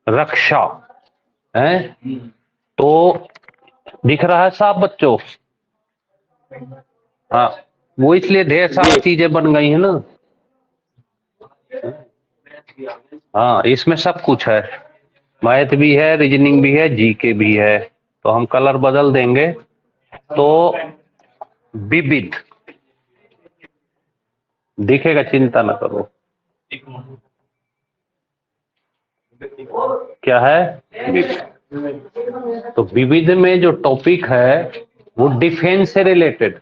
रक्षा है। तो दिख रहा है साहब बच्चों? हाँ, वो इसलिए ढेर सारी चीजें बन गई है ना। हाँ, इसमें सब कुछ है, मैथ भी है, रीजनिंग भी है, जीके भी है। तो हम कलर बदल देंगे। तो विविध दिखेगा, चिंता न करो। क्या है? विविध। तो विविध में जो टॉपिक है वो डिफेंस से रिलेटेड।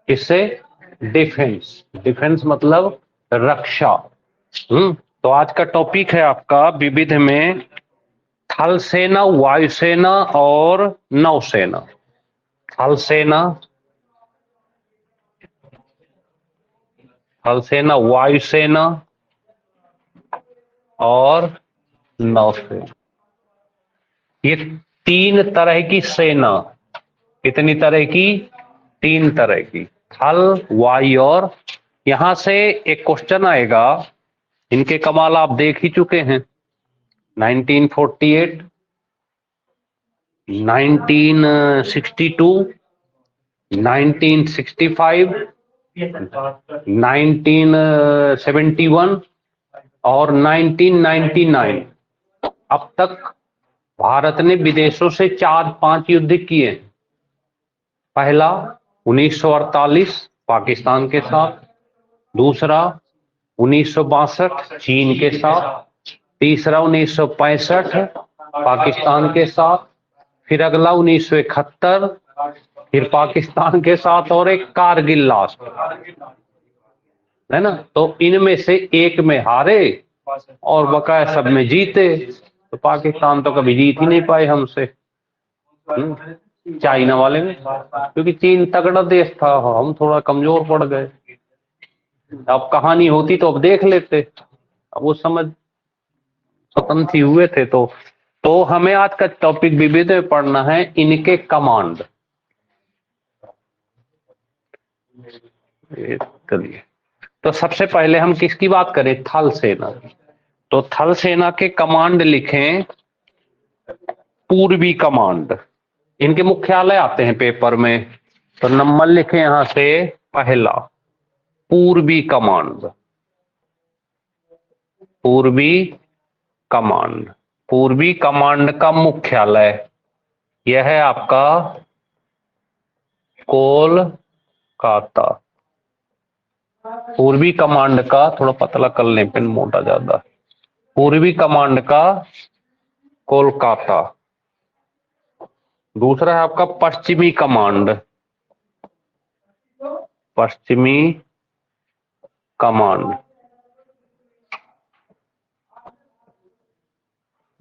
किससे? डिफेंस। डिफेंस मतलब रक्षा। तो आज का टॉपिक है आपका विविध में थल सेना, वायुसेना और नौसेना। थल सेना, थल सेना, वायुसेना और नौसेना। ये तीन तरह की सेना। कितनी तरह की? तीन तरह की, थल, वायु और। यहां से एक क्वेश्चन आएगा, इनके कमाल आप देख ही चुके हैं। 1948, 1962, 1965, 1971 और 1999। अब तक भारत ने विदेशों से 4-5 युद्ध किए। पहला 1948 पाकिस्तान के साथ, दूसरा 1962 चीन के साथ, तीसरा 1965 पाकिस्तान के साथ, फिर अगला 1971 फिर पाकिस्तान के साथ, और एक कारगिल लास्ट, है ना। तो इनमें से एक में हारे और बकाया सब में जीते। तो पाकिस्तान तो कभी जीत ही नहीं पाए हमसे। चाइना वाले में, क्योंकि चीन तगड़ा देश था, हम थोड़ा कमजोर पड़ गए। अब कहानी होती तो अब देख लेते। अब वो समझ स्वतंत्र ही हुए थे। तो हमें आज का टॉपिक विविध में पढ़ना है इनके कमांड। चलिए, तो सबसे पहले हम किसकी बात करें? थल सेना। तो थल सेना के कमांड लिखें, पूर्वी कमांड। इनके मुख्यालय आते हैं पेपर में, तो नंबर लिखें यहां से पहला, पूर्वी कमांड। पूर्वी कमांड। पूर्वी कमांड का मुख्यालय यह है आपका कोलकाता। पूर्वी कमांड का, थोड़ा पतला कर लें पेन, मोटा ज्यादा। पूर्वी कमांड का कोलकाता। दूसरा है आपका पश्चिमी कमांड। पश्चिमी कमांड,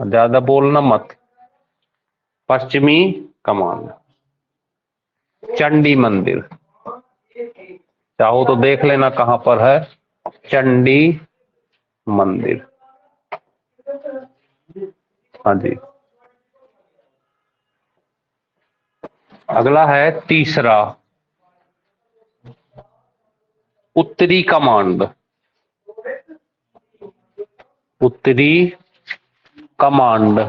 ज्यादा बोलना मत। पश्चिमी कमांड। चंडी मंदिर, चाहो तो देख लेना कहां पर है, चंडी मंदिर। हाँ जी। अगला है तीसरा, उत्तरी कमांड। उत्तरी कमांड।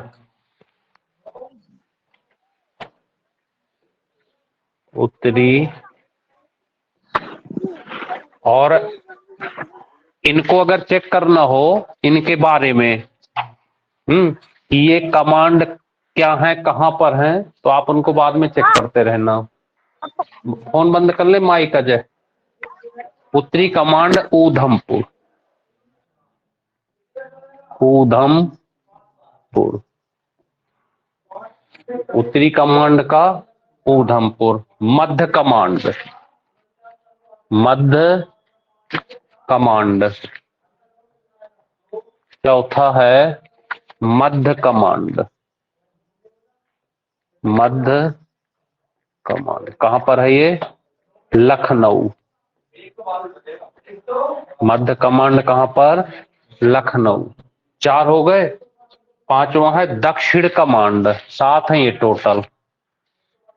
उत्तरी, और इनको अगर चेक करना हो इनके बारे में, कि ये कमांड क्या है, कहां पर है, तो आप उनको बाद में चेक करते रहना। फोन बंद कर ले, माइक अजय। उत्तरी कमांड ऊधमपुर। ऊधमपुर, उत्तरी कमांड का ऊधमपुर। मध्य कमांड। मध्य कमांड। चौथा है मध्य कमांड। मध्य कमांड कहां पर है ये? लखनऊ। मध्य कमांड कहां पर? लखनऊ। 4 हो गए। पांचवा है दक्षिण कमांड। 7 है ये टोटल।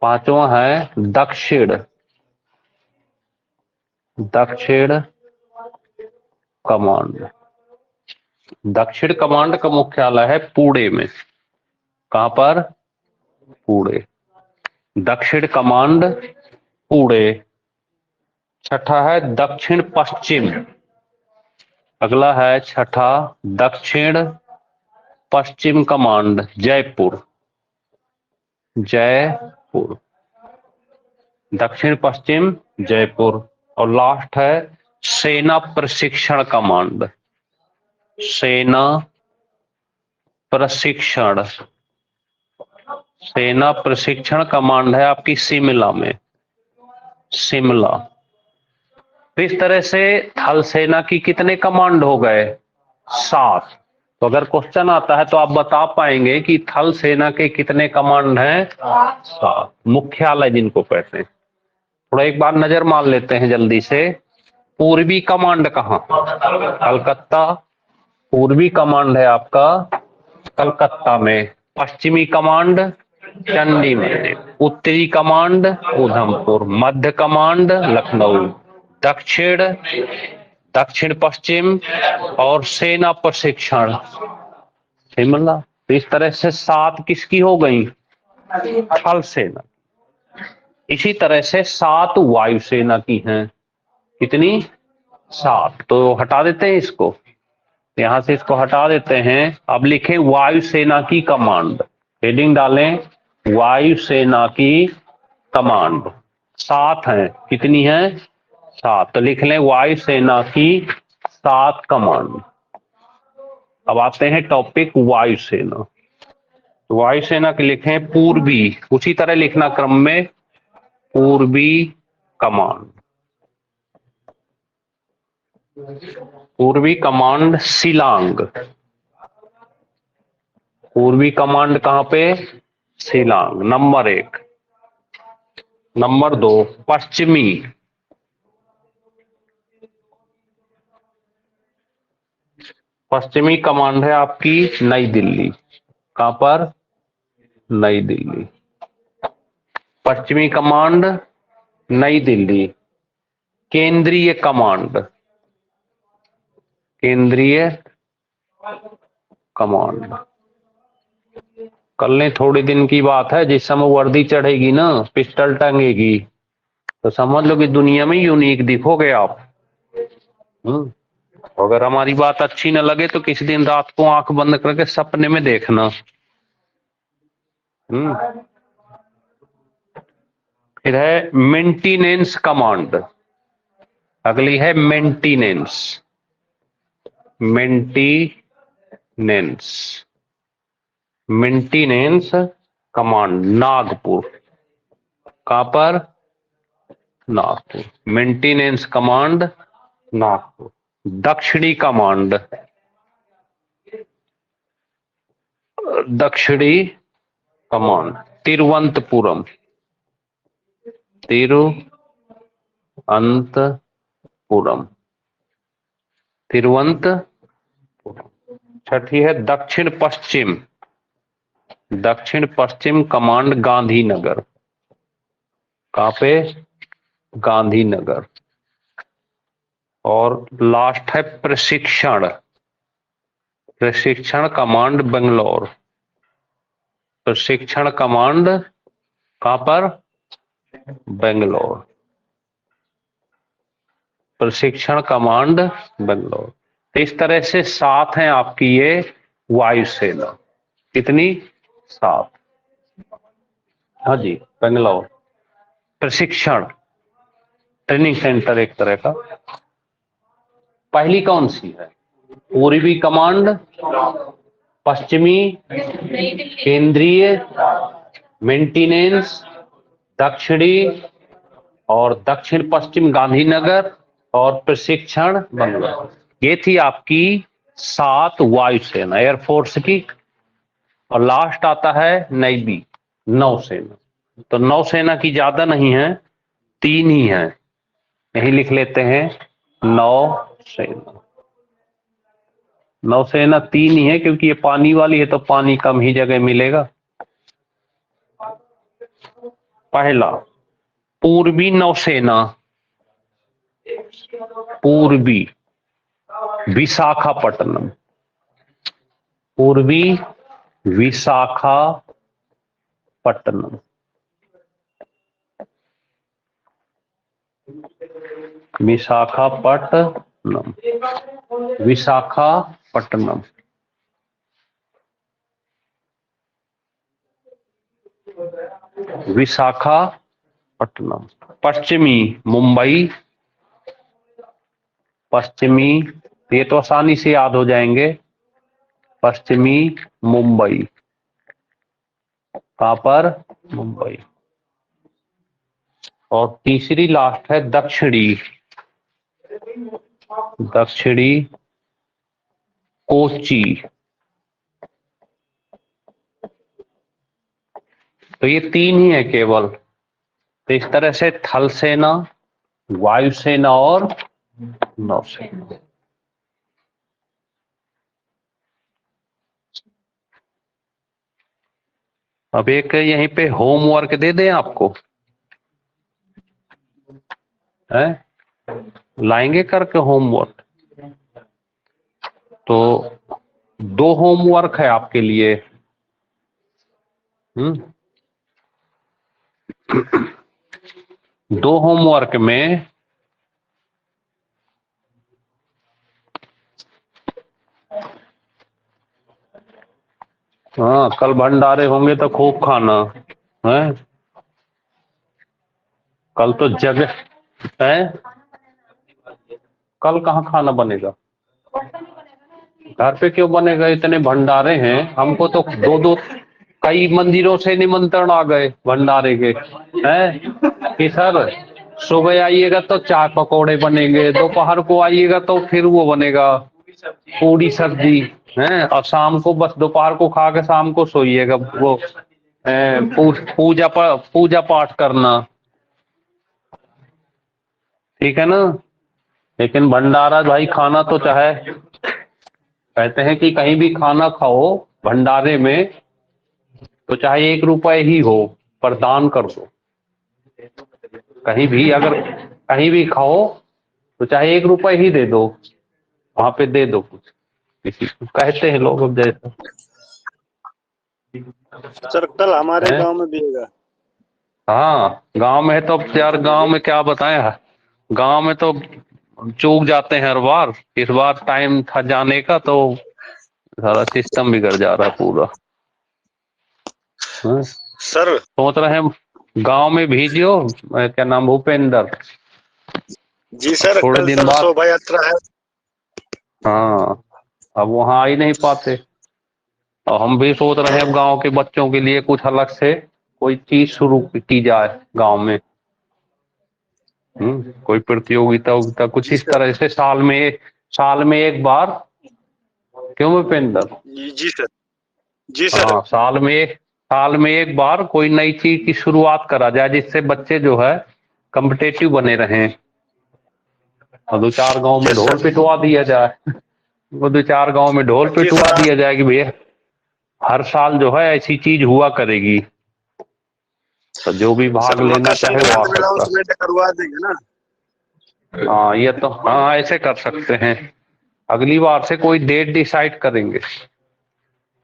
पांचवा है दक्षिण। दक्षिण कमांड। दक्षिण कमांड का मुख्यालय है पुणे में। कहां पर? पुणे। दक्षिण कमांड पुणे। छठा है दक्षिण पश्चिम। अगला है छठा दक्षिण पश्चिम कमांड जयपुर। जयपुर, दक्षिण पश्चिम जयपुर। और लास्ट है सेना प्रशिक्षण कमांड। सेना प्रशिक्षण, सेना प्रशिक्षण कमांड है आपकी शिमला में। शिमला। तो इस तरह से थल सेना की कितने कमांड हो गए? 7। तो अगर क्वेश्चन आता है तो आप बता पाएंगे कि थल सेना के कितने कमांड हैं? 7। मुख्यालय जिनको कहते हैं। थोड़ा एक बार नजर मार लेते हैं जल्दी से। पूर्वी कमांड कहां? कलकत्ता। पूर्वी कमांड है आपका कलकत्ता में। पश्चिमी कमांड चंडी मंदिर। उत्तरी कमांड उधमपुर। मध्य कमांड लखनऊ। दक्षिण, दक्षिण पश्चिम और सेना प्रशिक्षण शिमला। तो इस तरह से 7 किसकी हो गई? थल सेना। इसी तरह से 7 वायुसेना की हैं। कितनी? 7। तो हटा देते हैं इसको, यहां से इसको हटा देते हैं। अब लिखें वायुसेना की कमांड। हेडिंग डालें वायुसेना की कमांड। 7 हैं। कितनी है? 7। तो लिख लें वायुसेना की 7 कमांड। अब आते हैं टॉपिक वायुसेना। तो वायुसेना के लिखें पूर्वी, उसी तरह लिखना क्रम में, पूर्वी कमांड। पूर्वी कमांड शिलांग। पूर्वी कमांड कहां पे? शिलांग, नंबर 1। नंबर 2 पश्चिमी। पश्चिमी कमांड है आपकी नई दिल्ली। कहां पर? नई दिल्ली। पश्चिमी कमांड नई दिल्ली। केंद्रीय कमांड, केंद्रीय कमांड। कल ने थोड़े दिन की बात है, जिस समय वर्दी चढ़ेगी ना, पिस्टल टंगेगी, तो समझ लो कि दुनिया में यूनिक दिखोगे आप। अगर हमारी बात अच्छी न लगे तो किसी दिन रात को आंख बंद करके सपने में देखना। फिर है मेंटेनेंस कमांड। अगली है maintenance. Maintenance, maintenance command Nagpur. कहां पर? नागपुर। Maintenance command Nagpur. दक्षिणी कमांड, दक्षिणी कमांड तिरुवनंतपुरम। तिरुवनंतपुरम, तिरुवनंतपुरम। छठी है दक्षिण पश्चिम। दक्षिण पश्चिम कमांड गांधीनगर। कहां पे? गांधीनगर। और लास्ट है प्रशिक्षण। प्रशिक्षण कमांड बेंगलोर। प्रशिक्षण कमांड कहां पर? बेंगलोर। प्रशिक्षण कमांड बेंगलोर। तो इस तरह से 7 हैं आपकी ये वायुसेना। कितनी? 7। हाँ जी, बेंगलोर। प्रशिक्षण, ट्रेनिंग सेंटर एक तरह का। पहली कौन सी है? पूर्वी कमांड, पश्चिमी, केंद्रीय, मेंटेनेंस, दक्षिणी और दक्षिण पश्चिम गांधीनगर और प्रशिक्षण बेंगलोर। ये थी आपकी 7 वायुसेना, एयरफोर्स की। और लास्ट आता है नेवी, नौसेना। तो नौसेना की ज्यादा नहीं है, 3 ही है। यही लिख लेते हैं नौसेना। नौसेना 3 ही है, क्योंकि ये पानी वाली है तो पानी कम ही जगह मिलेगा। पहला पूर्वी नौसेना, पूर्वी विशाखापट्टनम। पूर्वी विशाखापट्टनम। विशाखापट्टनम, विशाखापट्टनम। विशाखापट्टनम। पश्चिमी मुंबई, पश्चिमी, ये तो आसानी से याद हो जाएंगे। पश्चिमी मुंबई, कहां पर? मुंबई। और तीसरी लास्ट है दक्षिणी, दक्षिणी कोची। तो ये तीन ही है केवल। तो इस तरह से थल सेना, वायुसेना और नौसेना। अब एक यहीं पे होमवर्क दे दें आपको, है? लाएंगे करके होमवर्क। तो 2 होमवर्क है आपके लिए। हम्म, 2 होमवर्क में हाँ, कल भंडारे होंगे तो खूब खाना है। कल तो जगह है, कल कहाँ खाना बनेगा? घर पे क्यों बनेगा? इतने भंडारे हैं, हमको तो 2-2 कई मंदिरों से निमंत्रण आ गए भंडारे के, हैं कि सर सुबह आइएगा तो चाय पकौड़े बनेंगे, दोपहर को आइएगा तो फिर वो बनेगा पूरी सब्जी, हैं, और शाम को बस दोपहर को खा के शाम को सोइएगा। वो पूजा पाठ करना, ठीक है ना? लेकिन भंडारा भाई खाना तो चाहे, कहते हैं कि कहीं भी खाना खाओ भंडारे में तो चाहे 1 रुपए ही हो पर दान कर दो। कहीं भी अगर कहीं भी खाओ तो चाहे 1 रुपए ही दे दो, वहां पे दे दो कुछ किसी को, कहते हैं लोग। अब जैसा सर कल हमारे है, गांव में भी होगा। हाँ गांव में है तो अब यार गांव में क्या बताएं, गांव में तो चूक जाते हैं हर बार। इस बार टाइम था जाने का तो सारा सिस्टम बिगड़ जा रहा है पूरा। हाँ? सर सोच रहे हैं गांव में भेजियो, क्या नाम, भूपेंद्र। जी सर, थोड़े कल दिन सर बाद, शोभा यात्रा है। हाँ, अब वहां आ ही नहीं पाते। और हम भी सोच रहे हैं अब गांव के बच्चों के लिए कुछ अलग से कोई चीज शुरू की जाए गांव में। कोई प्रतियोगिता उगिता कुछ जी इस सर। तरह से साल में एक बार। क्यों भूपेंद्र? जी सर। जी सर। हाँ, साल में एक बार कोई नई चीज की शुरुआत करा जाए जिससे बच्चे जो है कम्पिटेटिव बने रहें। और 2-4 गांव में यस ढोल सर। पिटवा दिया जाए। वो 2-4 गांव में ढोल जी पिटवा सर। दिया जाए कि भैया हर साल जो है ऐसी चीज हुआ करेगी, तो जो भी भाग सर लेना मकर चाहे वो आ संक्रांति में सकता। अनाउंसमेंट करवा देंगे ना। हाँ, ये तो हाँ ऐसे कर सकते हैं। अगली बार से कोई डेट डिसाइड करेंगे,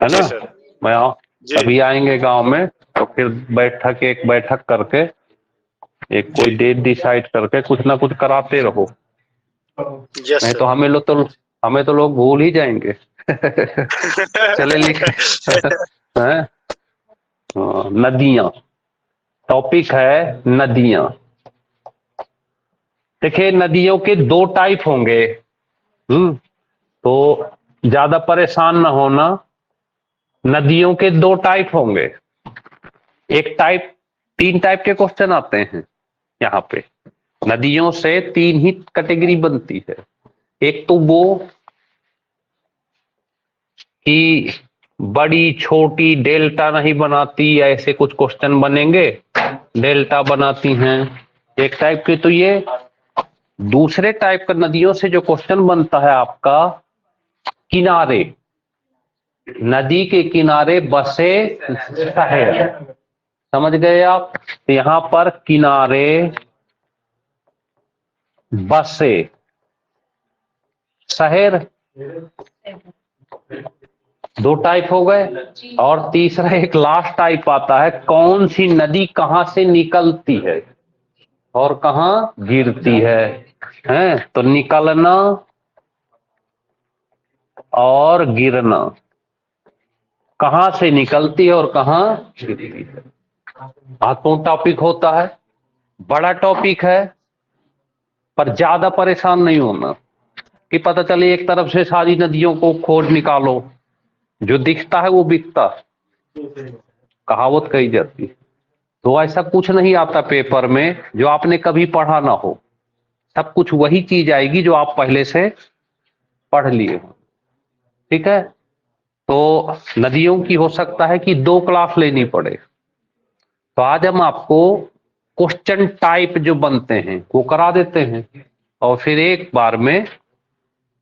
है जी ना? सर। मैं जी। अभी आएंगे गांव में तो फिर एक बैठक करके एक जी। कोई डेट डिसाइड करके कुछ ना कुछ कराते रहो। यस नहीं तो सर। हमें तो लोग भूल ही जाएंगे। चले लिख हैं? नदियां, टॉपिक है नदियां। देखिए नदियों के 2 टाइप होंगे। तो ज्यादा परेशान ना होना। नदियों के 2 टाइप होंगे। एक टाइप, 3 टाइप के क्वेश्चन आते हैं यहाँ पे। नदियों से 3 ही कैटेगरी बनती है। एक तो वो कि बड़ी छोटी डेल्टा नहीं बनाती, ऐसे कुछ क्वेश्चन बनेंगे, डेल्टा बनाती हैं, एक टाइप की। तो ये दूसरे टाइप का नदियों से जो क्वेश्चन बनता है आपका, किनारे, नदी के किनारे बसे शहर। समझ गए आप? तो यहां पर किनारे बसे शहर दो टाइप हो गए। और तीसरा एक लास्ट टाइप आता है, कौन सी नदी कहां से निकलती है और कहां गिरती है। हैं तो निकलना और गिरना, कहां से निकलती है और कहां गिरती है। महत्वपूर्ण टॉपिक होता है, बड़ा टॉपिक है, पर ज्यादा परेशान नहीं होना कि पता चले एक तरफ से सारी नदियों को खोज निकालो, जो दिखता है वो बिकता, कहावत कही जाती है। तो ऐसा कुछ नहीं आता पेपर में जो आपने कभी पढ़ा ना हो, सब कुछ वही चीज आएगी जो आप पहले से पढ़ लिए हो। ठीक है, तो नदियों की हो सकता है कि 2 क्लास लेनी पड़े। तो आज हम आपको क्वेश्चन टाइप जो बनते हैं वो करा देते हैं, और फिर एक बार में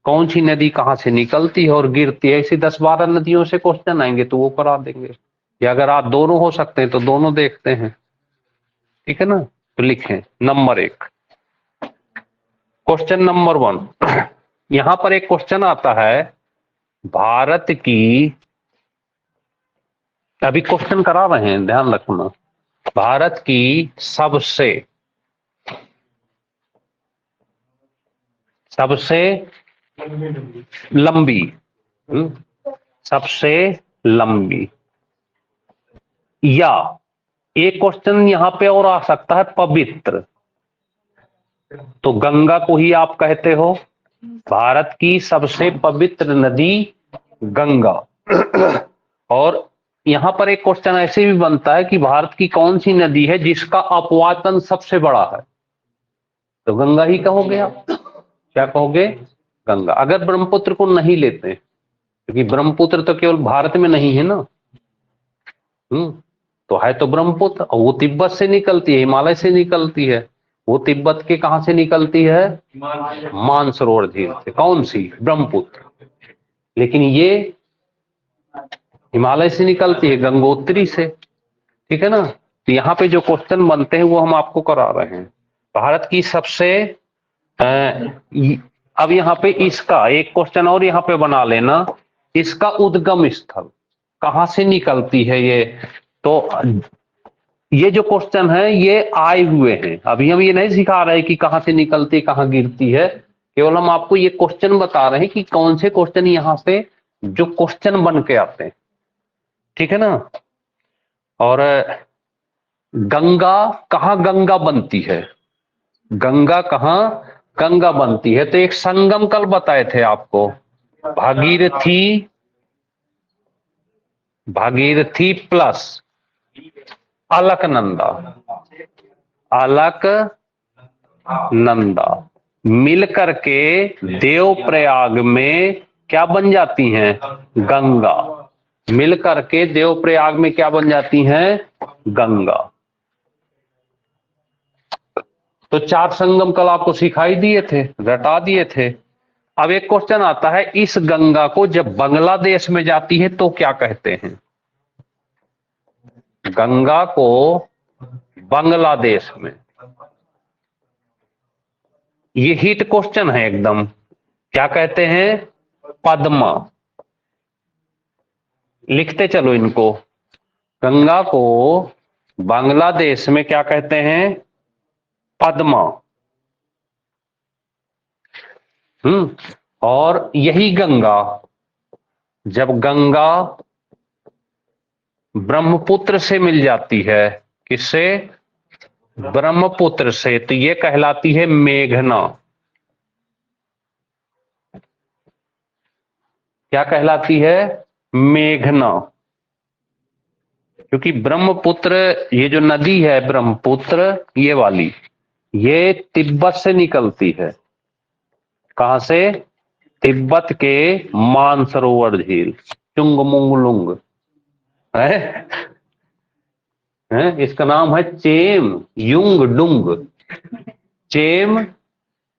कौन सी नदी कहां से निकलती है और गिरती है, ऐसी 10-12 नदियों से क्वेश्चन आएंगे तो वो करा देंगे। या अगर आप दोनों हो सकते हैं तो दोनों देखते हैं। ठीक है ना, तो लिखें नंबर 1, क्वेश्चन नंबर 1। यहां पर एक क्वेश्चन आता है, भारत की, अभी क्वेश्चन करा रहे हैं ध्यान रखना, भारत की सबसे लंबी, सबसे लंबी, या एक क्वेश्चन यहां पे और आ सकता है, पवित्र। तो गंगा को ही आप कहते हो, भारत की सबसे पवित्र नदी गंगा। और यहां पर एक क्वेश्चन ऐसे भी बनता है कि भारत की कौन सी नदी है जिसका अपवातन सबसे बड़ा है, तो गंगा ही कहोगे आप। क्या कहोगे, गंगा। अगर ब्रह्मपुत्र को नहीं लेते, क्योंकि ब्रह्मपुत्र तो केवल भारत में नहीं है ना, तो है तो ब्रह्मपुत्र, और वो तिब्बत से निकलती है, हिमालय से निकलती है। वो तिब्बत के कहां से निकलती है, मानसरोवर झील से। कौन सी, ब्रह्मपुत्र। लेकिन ये हिमालय से निकलती है, गंगोत्री से। ठीक है ना, तो यहाँ पे जो क्वेश्चन बनते हैं वो हम आपको करा रहे हैं। भारत की सबसे अब यहाँ पे इसका एक क्वेश्चन और यहाँ पे बना लेना, इसका उद्गम स्थल कहां से निकलती है ये। तो ये जो क्वेश्चन है ये आए हुए हैं, अभी हम ये नहीं सिखा रहे कि कहां से निकलती कहां गिरती है, केवल हम आपको ये क्वेश्चन बता रहे हैं कि कौन से क्वेश्चन यहां से जो क्वेश्चन बन के आते हैं। ठीक है ना, और गंगा कहां गंगा बनती है, गंगा कहां गंगा बनती है, तो एक संगम कल बताए थे आपको, भागीरथी प्लस अलकनंदा, अलकनंदा मिल करके देवप्रयाग में क्या बन जाती हैं, गंगा। मिल करके देवप्रयाग में क्या बन जाती हैं, गंगा। तो 4 संगम कल आपको सिखाई दिए थे, रटा दिए थे। अब एक क्वेश्चन आता है, इस गंगा को जब बांग्लादेश में जाती है तो क्या कहते हैं, गंगा को बांग्लादेश में। ये हिट क्वेश्चन है एकदम, क्या कहते हैं, पद्मा। लिखते चलो इनको, गंगा को बांग्लादेश में क्या कहते हैं, पद्मा। और यही गंगा, जब गंगा ब्रह्मपुत्र से मिल जाती है, किससे, ब्रह्मपुत्र से, तो ये कहलाती है मेघना। क्या कहलाती है, मेघना। क्योंकि ब्रह्मपुत्र, ये जो नदी है ब्रह्मपुत्र, ये वाली, ये तिब्बत से निकलती है। कहां से, तिब्बत के मानसरोवर झील, चुंगमुंगलुंग है, इसका नाम है चेम युंग डुंग, चेम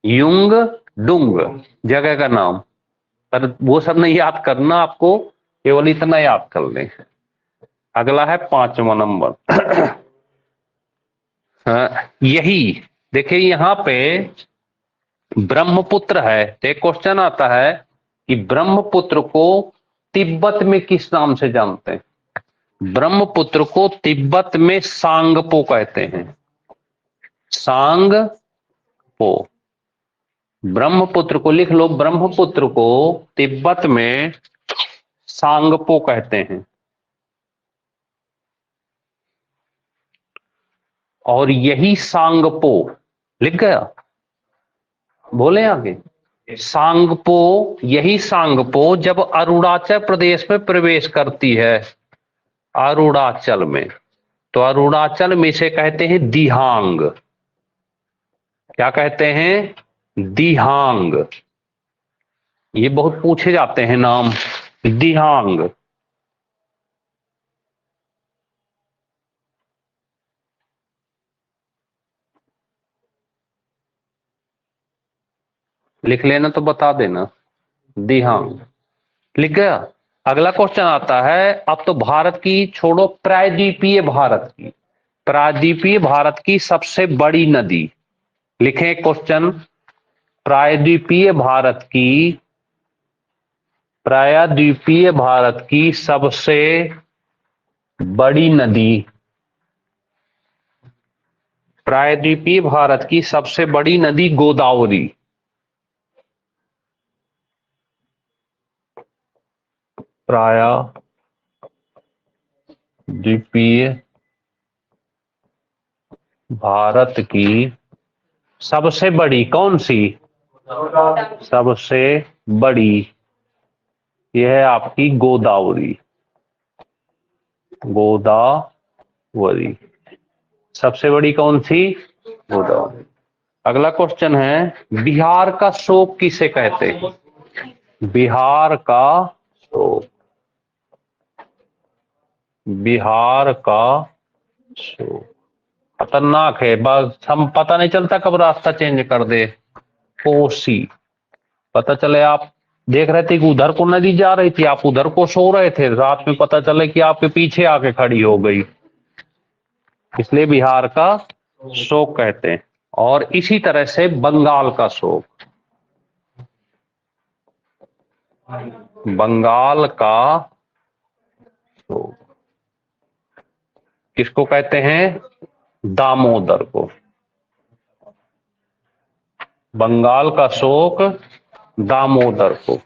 युंग डुंग जगह का नाम। पर वो सब नहीं याद करना आपको, केवल इतना याद कर लें। अगला है 5वां नंबर। यही देखिए, यहां पे ब्रह्मपुत्र है, तो एक क्वेश्चन आता है कि ब्रह्मपुत्र को तिब्बत में किस नाम से जानते हैं? ब्रह्मपुत्र को तिब्बत में सांगपो कहते हैं, सांगपो। ब्रह्मपुत्र को लिख लो, ब्रह्मपुत्र को तिब्बत में सांगपो कहते हैं। और यही सांगपो, लिख गया, बोले आगे, सांगपो, यही सांगपो जब अरुणाचल प्रदेश में प्रवेश करती है, अरुणाचल में, तो अरुणाचल में इसे कहते हैं दिहांग। क्या कहते हैं? दिहांग। ये बहुत पूछे जाते हैं नाम, दिहांग। लिख लेना तो बता देना, दिहांग। लिख गया। अगला क्वेश्चन आता है, अब तो भारत की छोड़ो, प्रायद्वीपीय भारत की, प्रायद्वीपीय भारत की सबसे बड़ी नदी। लिखें क्वेश्चन, प्रायद्वीपीय भारत की, प्रायद्वीपीय भारत की सबसे बड़ी नदी, प्रायद्वीपीय भारत की सबसे बड़ी नदी गोदावरी। प्रायद्वीपीय भारत की सबसे बड़ी कौन सी? सबसे बड़ी, यह है आपकी गोदावरी, गोदावरी। सबसे बड़ी कौन सी? गोदावरी। अगला क्वेश्चन है, बिहार का शोक किसे कहते हैं? बिहार का शोक, बिहार का शोक। खतरनाक है, बस हम पता नहीं चलता कब रास्ता चेंज कर दे। कोसी, पता चले आप देख रहे थे कि उधर को नदी जा रही थी, आप उधर को सो रहे थे, रात में पता चले कि आपके पीछे आके खड़ी हो गई, इसलिए बिहार का शोक कहते हैं। और इसी तरह से बंगाल का शोक, बंगाल का शोक किसको कहते हैं? दामोदर को। बंगाल का शोक दामोदर को।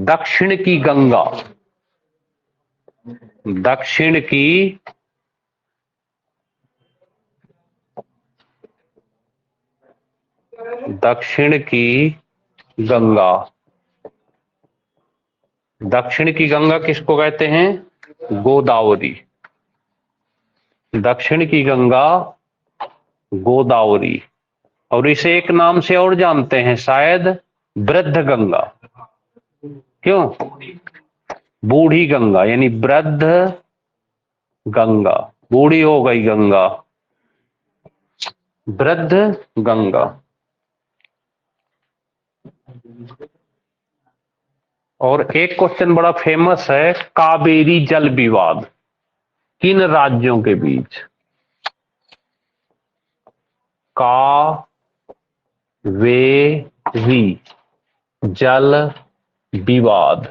दक्षिण की गंगा, दक्षिण की दक्षिण की गंगा, दक्षिण की गंगा किसको कहते हैं? गोदावरी। दक्षिण की गंगा गोदावरी। और इसे एक नाम से और जानते हैं शायद, वृद्ध गंगा। क्यों? बूढ़ी गंगा, यानी वृद्ध गंगा, बूढ़ी हो गई गंगा, वृद्ध गंगा। और एक क्वेश्चन बड़ा फेमस है, कावेरी जल विवाद किन राज्यों के बीच? कावेरी जल विवाद,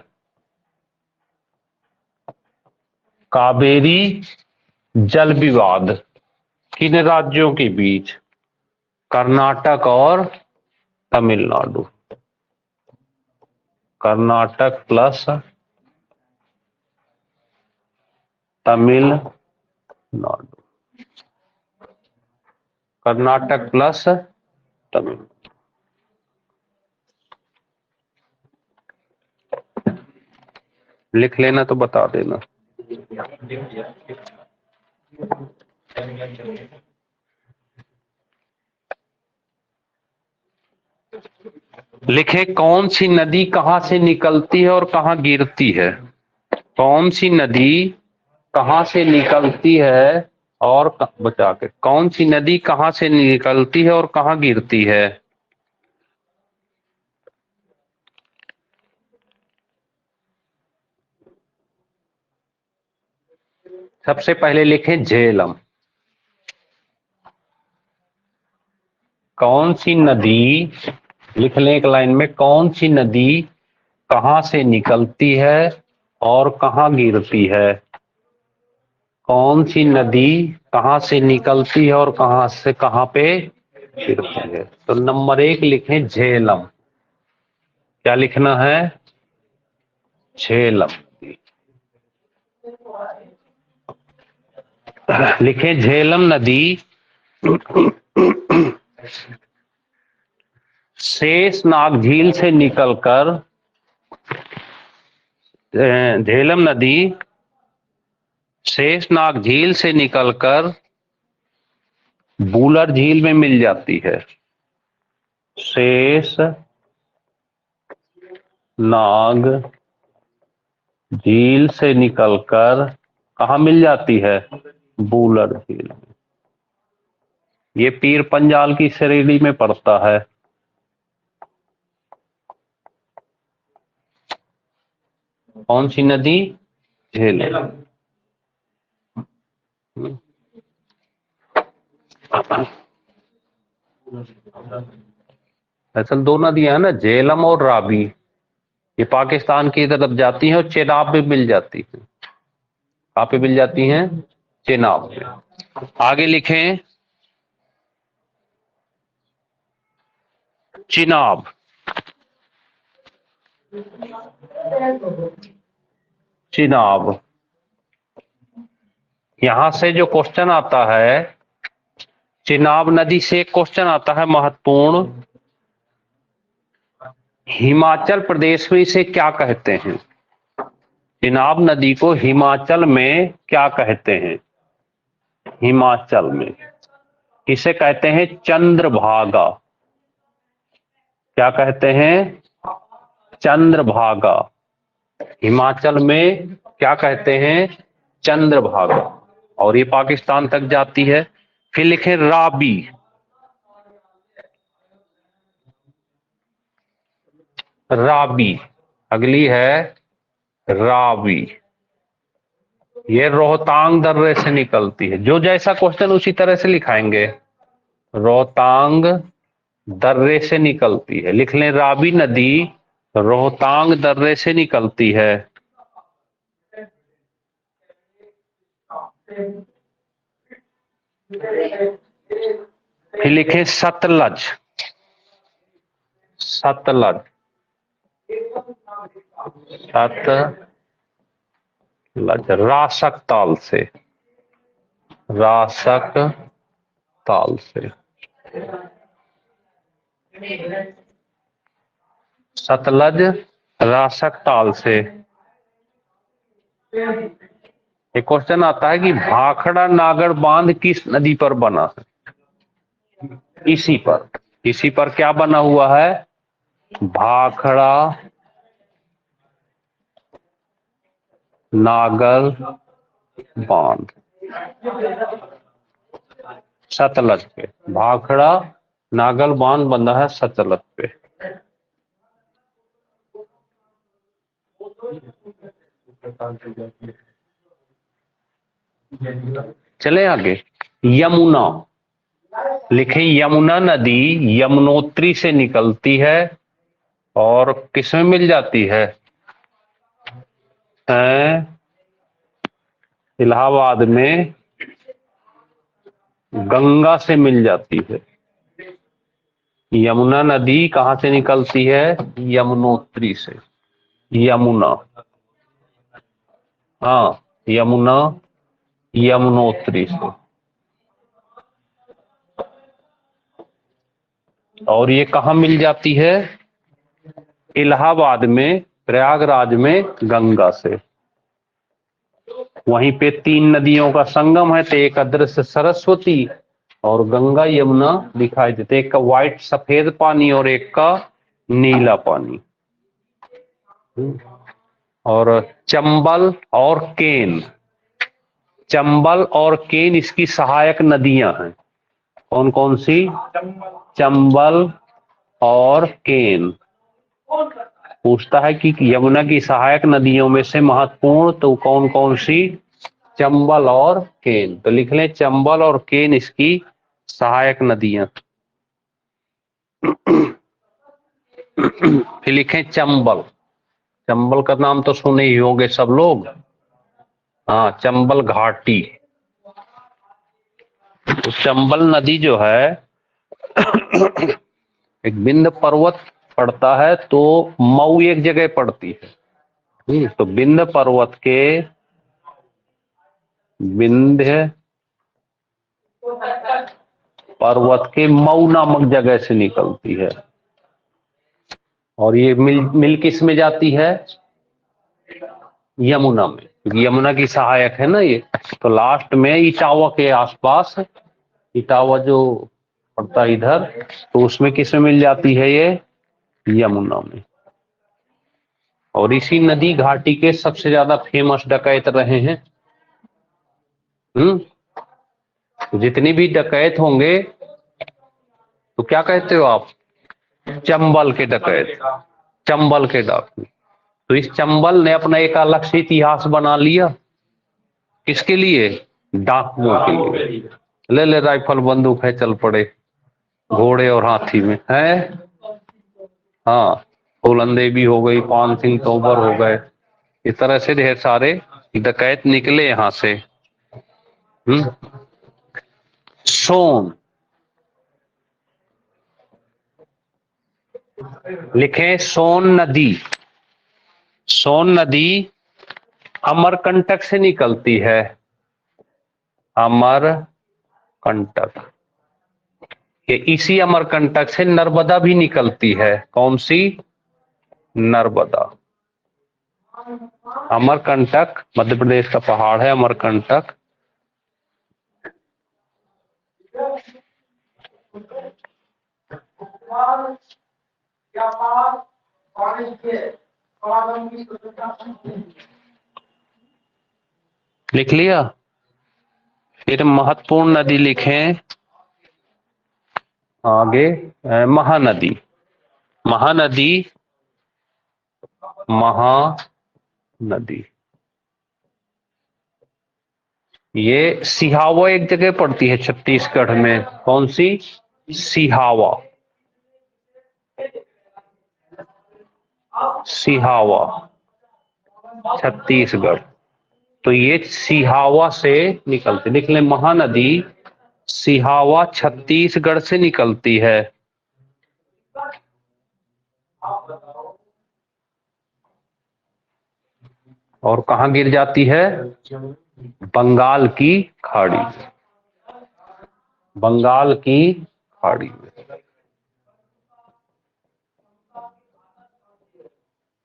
कावेरी जल विवाद किन राज्यों के बीच? कर्नाटक और तमिलनाडु। Karnataka plus Tamil Nadu, Karnataka plus Tamil. लिख लेना तो बता देना। लिखे, कौन सी नदी कहां से निकलती है और कहां गिरती है? कौन सी नदी कहां से निकलती है और बचा के, कौन सी नदी कहां से निकलती है और कहां गिरती है? सबसे पहले लिखें झेलम। कौन सी नदी, लिख लें एक लाइन में, कौन सी नदी कहां से निकलती है और कहां गिरती है? कौन सी नदी कहां से निकलती है और कहां से कहां पे गिरती है? तो नंबर 1 लिखें झेलम। क्या लिखना है? झेलम। लिखें झेलम नदी शेषनाग झील से निकलकर झेलम नदी शेषनाग झील से निकलकर बूलर झील में मिल जाती है। शेष नाग झील से निकलकर कहा मिल जाती है? बूलर झील में। ये पीर पंजाल की श्रेणी में पड़ता है। कौन सी नदी? झेलम। असल दो नदियां है ना, झेलम और रावी। ये पाकिस्तान की तरफ जाती हैं और चेनाब में मिल जाती हैं। कहाँ पे मिल जाती हैं? चेनाब में। आगे लिखें चिनाब। चिनाब। यहां से जो क्वेश्चन आता है, चिनाब नदी से एक क्वेश्चन आता है महत्वपूर्ण। हिमाचल प्रदेश में इसे क्या कहते हैं? चिनाब नदी को हिमाचल में क्या कहते हैं? हिमाचल में इसे कहते हैं चंद्रभागा। क्या कहते हैं? चंद्रभागा। हिमाचल में क्या कहते हैं? चंद्रभागा। और ये पाकिस्तान तक जाती है। फिर लिखे राबी। राबी। अगली है रावी। ये रोहतांग दर्रे से निकलती है। जो जैसा क्वेश्चन उसी तरह से लिखाएंगे। रोहतांग दर्रे से निकलती है। लिख लें रावी नदी रोहतांग दर्रे से निकलती है। फिर लिखें सतलज। सतलज। सतलज रासक ताल से। रासक ताल से। सतलज रासक ताल से। एक क्वेश्चन आता है कि भाखड़ा नागढ़ बांध किस नदी पर बना है? इसी पर क्या बना हुआ है? भाखड़ा नागल बांध। सतलज पे भाखड़ा नागल बांध बंधा है सतलज पे। चले आगे। यमुना। लिखें यमुना नदी यमुनोत्री से निकलती है और किसमें मिल जाती है? इलाहाबाद में गंगा से मिल जाती है। यमुना नदी कहां से निकलती है? यमुनोत्री से। यमुना। हाँ, यमुना यमुनोत्री से। और ये कहां मिल जाती है? इलाहाबाद में, प्रयागराज में गंगा से। वहीं पे 3 नदियों का संगम है। तो एक अदृश्य सरस्वती और गंगा यमुना दिखाई देते। एक का व्हाइट सफेद पानी और एक का नीला पानी। और चंबल और केन। चंबल और केन इसकी सहायक नदियां हैं। कौन कौन सी? चंबल और केन। पूछता है कि यमुना की सहायक नदियों में से महत्वपूर्ण तो कौन कौन सी? चंबल और केन। तो लिख लें चंबल और केन इसकी सहायक नदियां। फिर लिखें चंबल। चंबल का नाम तो सुने ही होंगे सब लोग। हाँ, चंबल घाटी। तो चंबल नदी जो है एक विंध्य पर्वत पड़ता है, तो मऊ एक जगह पड़ती है। तो विंध्य पर्वत के मऊ नामक जगह से निकलती है। और ये मिल किस में जाती है? यमुना में, क्योंकि यमुना की सहायक है ना ये। तो लास्ट में इटावा के आसपास, इटावा जो पड़ता है इधर, तो उसमें किस में मिल जाती है ये? यमुना में। और इसी नदी घाटी के सबसे ज्यादा फेमस डकैत रहे हैं। जितनी भी डकैत होंगे तो क्या कहते हो आप? चंबल के डकैत, चंबल के डाकू। तो इस चंबल ने अपना एक अलग से इतिहास बना लिया। किसके लिए? डाकुओं के लिए। ले ले राइफल बंदूक है, चल पड़े घोड़े और हाथी में है। हाँ, फूलन देवी हो गई, पान सिंह तोमर हो गए, इस तरह से ढेर सारे डकैत निकले यहां से। सोन लिखे, सोन नदी। सोन नदी अमरकंटक से निकलती है। अमरकंटक, ये इसी अमरकंटक से नर्मदा भी निकलती है। कौन सी? नर्मदा। अमरकंटक मध्य प्रदेश का पहाड़ है, अमरकंटक। लिख लिया? फिर महत्वपूर्ण नदी लिखें आगे। महानदी। महानदी, महानदी ये सिहावा एक जगह पड़ती है छत्तीसगढ़ में। कौन सी? सिहावा। सिहावा छत्तीसगढ़। तो ये सिहावा से निकलती, लिख लें, महानदी सिहावा छत्तीसगढ़ से निकलती है। और कहां गिर जाती है? बंगाल की खाड़ी। बंगाल की खाड़ी में।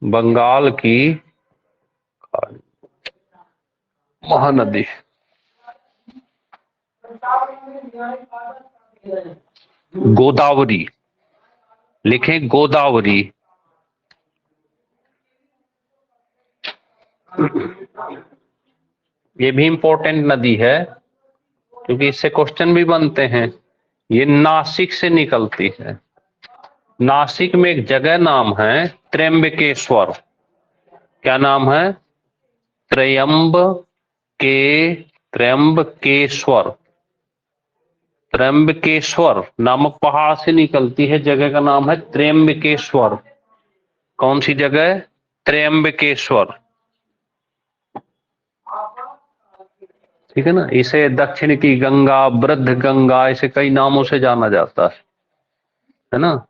बंगाल की खाड़ी, महानदी। गोदावरी लिखें, गोदावरी। ये भी इंपॉर्टेंट नदी है, क्योंकि इससे क्वेश्चन भी बनते हैं। ये नासिक से निकलती है। नासिक में एक जगह नाम है त्र्यंबकेश्वर। क्या नाम है? त्र्यंबकेश्वर। त्र्यंबकेश्वर नामक पहाड़ से निकलती है। जगह का नाम है त्र्यंबकेश्वर। कौन सी जगह? त्र्यंबकेश्वर। ठीक है ना। इसे दक्षिण की गंगा, वृद्ध गंगा, ऐसे कई नामों से जाना जाता है ना।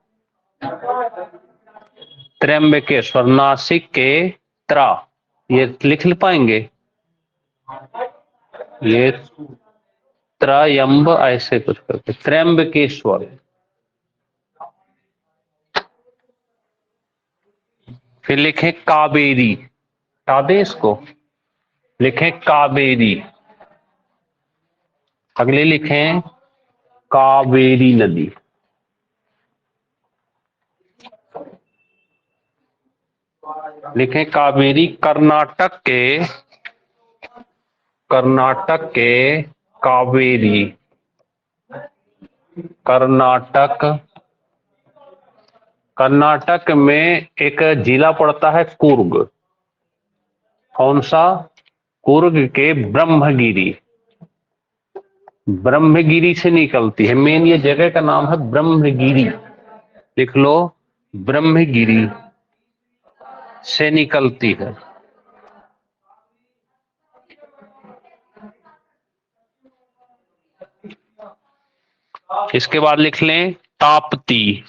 त्र्यंबकेश्वर, नासिक के त्रा, ये लिख पाएंगे? ये त्रयंब ऐसे कुछ करके, त्र्यंबकेश्वर। फिर लिखें कावेरी। हटा इसको, लिखें कावेरी। अगले लिखें कावेरी नदी। लिखें कावेरी। कर्नाटक के कावेरी। कर्नाटक में एक जिला पड़ता है कुर्ग। कौन सा? कुर्ग के ब्रह्मगिरी से निकलती है। मेन ये जगह का नाम है ब्रह्मगिरी। लिख लो, ब्रह्मगिरी। से निकलती है। इसके बाद लिख लें ताप्ती,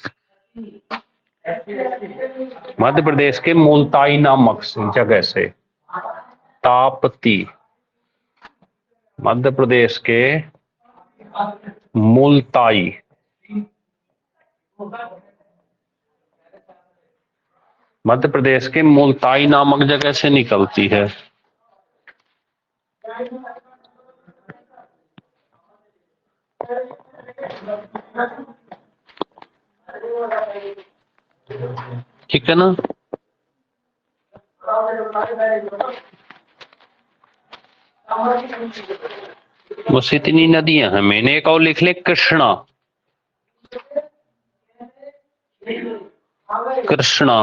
मध्य प्रदेश के मुल्ताई नामक जगह से। ताप्ती मध्य प्रदेश के मुल्ताई, मध्य प्रदेश के मुल्ताई नामक जगह से निकलती है। ठीक है ना? बस इतनी नदियां हैं। मैंने एक और लिख ले, कृष्णा। कृष्णा,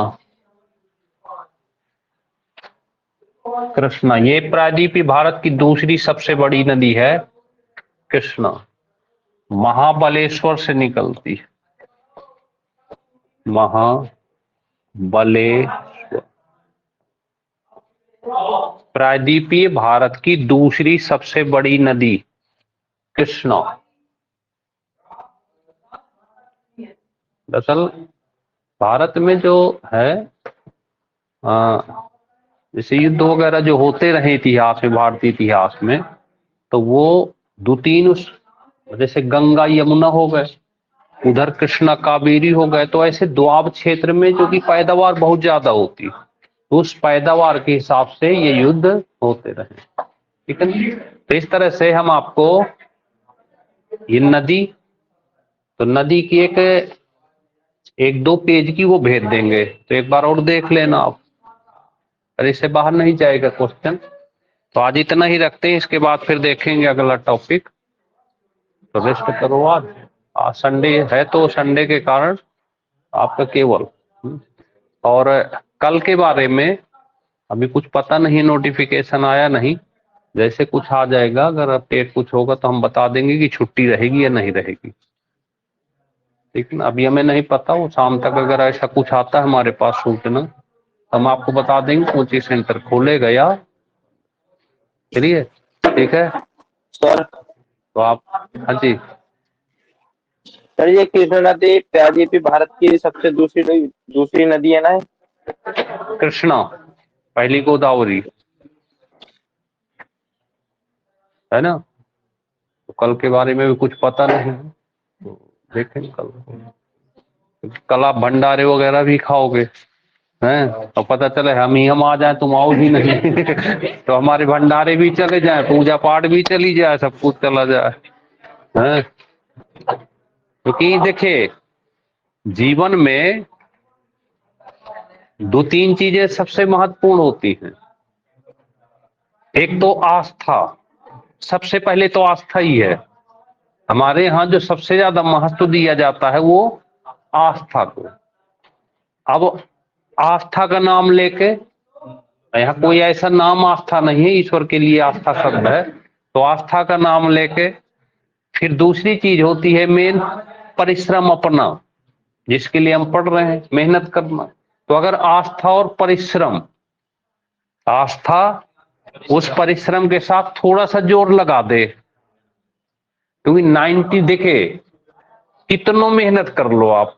कृष्णा ये प्रायद्वीपीय भारत की दूसरी सबसे बड़ी नदी है। कृष्णा महाबलेश्वर से निकलती है। महाबलेश्वर प्रायद्वीपीय भारत की दूसरी सबसे बड़ी नदी कृष्णा। दरअसल भारत में जो है जैसे युद्ध वगैरह जो होते रहे इतिहास में, भारतीय इतिहास में, तो वो दो तीन उस जैसे गंगा यमुना हो गए, उधर कृष्णा कावेरी हो गए, तो ऐसे दोआब क्षेत्र में जो कि पैदावार बहुत ज्यादा होती, तो उस पैदावार के हिसाब से ये युद्ध होते रहे। ठीक है, तो इस तरह से हम आपको ये नदी, तो नदी की एक दो पेज की वो भेज देंगे, तो एक बार और देख लेना आप, अरे इससे बाहर नहीं जाएगा क्वेश्चन। तो आज इतना ही रखते हैं, इसके बाद फिर देखेंगे अगला टॉपिक। तो रेस्ट करो। आज संडे है, तो संडे के कारण आपका केवल और कल के बारे में अभी कुछ पता नहीं, नोटिफिकेशन आया नहीं, जैसे कुछ आ जाएगा, अगर अपडेट कुछ होगा तो हम बता देंगे कि छुट्टी रहेगी या नहीं रहेगी। ठीक है ना? अभी हमें नहीं पता, वो शाम तक अगर ऐसा कुछ आता है हमारे पास सूचना, हम आपको बता देंगे कोचिंग सेंटर खोलेगा या। चलिए, ठीक है सर। तो आप, हाँ जी सर, ये कृष्णा नदी प्रायद्वीपीय भारत की सबसे दूसरी नदी है ना? कृष्णा पहली गोदावरी है ना। तो कल के बारे में भी कुछ पता नहीं है, तो देखें कल आप भंडारे वगैरह भी खाओगे हैं, तो पता चले हम आ जाए, तुम आओ ही नहीं तो हमारे भंडारे भी चले जाए, पूजा पाठ भी चली जाए, सब कुछ चला जाए हैं। क्योंकि देखिए जीवन में दो तीन चीजें सबसे महत्वपूर्ण होती हैं। एक तो आस्था, सबसे पहले तो आस्था ही है। हमारे यहाँ जो सबसे ज्यादा महत्व दिया जाता है वो आस्था को। अब आस्था का नाम लेके, यहाँ कोई ऐसा नाम आस्था नहीं है, ईश्वर के लिए आस्था शब्द है, तो आस्था का नाम लेके फिर दूसरी चीज होती है मेन परिश्रम अपना, जिसके लिए हम पढ़ रहे हैं, मेहनत करना। तो अगर आस्था और परिश्रम, आस्था उस परिश्रम के साथ थोड़ा सा जोर लगा दे, क्योंकि 90 देखे कितनों मेहनत कर लो आप,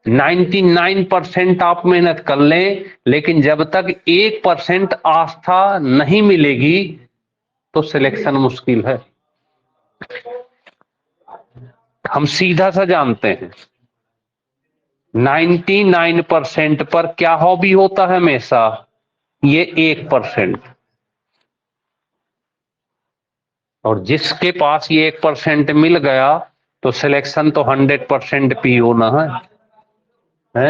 99% आप मेहनत कर लें, लेकिन जब तक 1% आस्था नहीं मिलेगी तो सिलेक्शन मुश्किल है। हम सीधा सा जानते हैं 99% पर क्या हॉबी होता है हमेशा, ये 1%। और जिसके पास ये 1% मिल गया तो सिलेक्शन तो 100% भी होना है।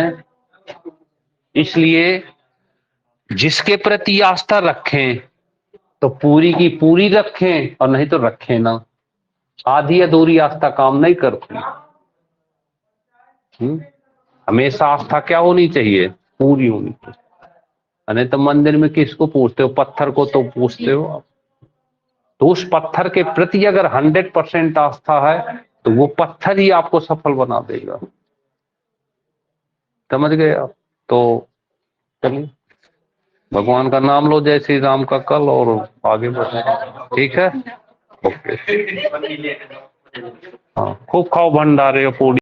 इसलिए जिसके प्रति आस्था रखें तो पूरी की पूरी रखें, और नहीं तो रखें ना। आधी अधूरी आस्था काम नहीं करती। हमेशा आस्था क्या होनी चाहिए, पूरी होनी चाहिए। नहीं तो मंदिर में किसको पूछते हो, पत्थर को तो पूछते हो आप। तो उस पत्थर के प्रति अगर 100% आस्था है तो वो पत्थर ही आपको सफल बना देगा। समझ गए आप? तो चलिए भगवान का नाम लो, जय श्री राम का कल, और आगे बढ़ो। ठीक है, ओके। हाँ, खूब खाओ भंडारे और पूड़ी।